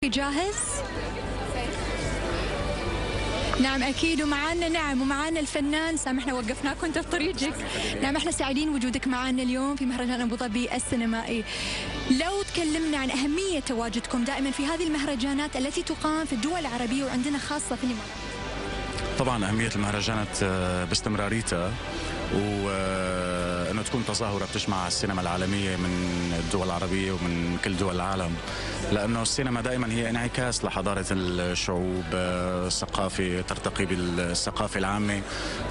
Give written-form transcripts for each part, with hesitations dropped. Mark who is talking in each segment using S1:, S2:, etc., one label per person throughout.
S1: جاهز؟ نعم أكيد ومعانا الفنان سامحنا وقفناك وأنت في طريقك. نعم احنا سعيدين وجودك معانا اليوم في مهرجان أبو ظبي السينمائي. لو تكلمنا عن أهمية تواجدكم دائما في هذه المهرجانات التي تقام في الدول العربية وعندنا خاصة في الإمارات.
S2: طبعا أهمية المهرجانات باستمراريتها وأنه تكون تظاهرة بتجمع السينما العالمية من الدول العربية ومن كل دول العالم، لأنه السينما دائما هي انعكاس لحضارة الشعوب، الثقافة ترتقي بالثقافة العامة،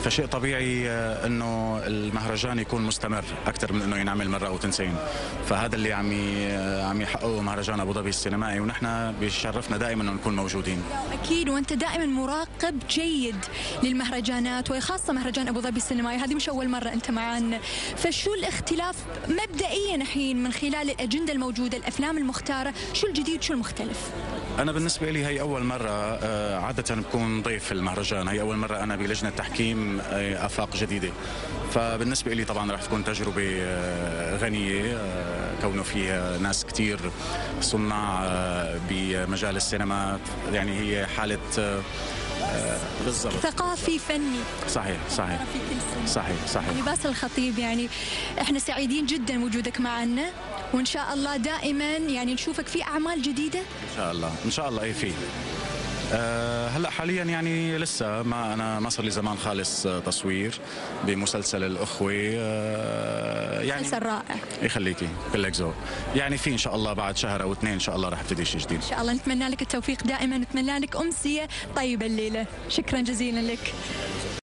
S2: فشيء طبيعي أنه المهرجان يكون مستمر أكثر من أنه ينعمل مرة أو تنسين. فهذا اللي عم يحققه مهرجان أبو ظبي السينمائي، ونحن بيشرفنا دائما أنه نكون موجودين.
S1: أكيد، وأنت دائما مراقب جيد للمهرجانات وخاصة مهرجان أبو ظبي السينمائي، هذه مش أول مرة أنت معانا. فشو الاختلاف مبدئيا الحين من خلال الأجندة الموجودة، الأفلام المختارة، شو الجديد شو المختلف؟
S2: أنا بالنسبة لي هي أول مرة عادة بكون ضيف في المهرجان، هي أول مرة أنا بلجنة تحكيم آفاق جديدة، فبالنسبة لي طبعا راح تكون تجربة غنية، كونه فيها ناس كتير صناع بمجال السينما، يعني هي حالة بالضبط
S1: ثقافي فني.
S2: صحيح صحيح
S1: في كل سنة.
S2: صحيح.
S1: يعني باسل الخطيب، يعني احنا سعيدين جدا وجودك معنا، وان شاء الله دائما يعني نشوفك في اعمال جديده
S2: ان شاء الله اي في. هلا حاليا يعني لسه ما صار لي زمان خالص تصوير بمسلسل الأخوة، يعني
S1: مسلسل رائع
S2: يخليكي كلك ذوق، يعني في ان شاء الله بعد شهر او اثنين ان شاء الله راح ابتدي شيء جديد
S1: ان شاء الله. نتمنى لك التوفيق دائما، نتمنى لك امسيه طيبه الليله. شكرا جزيلا لك.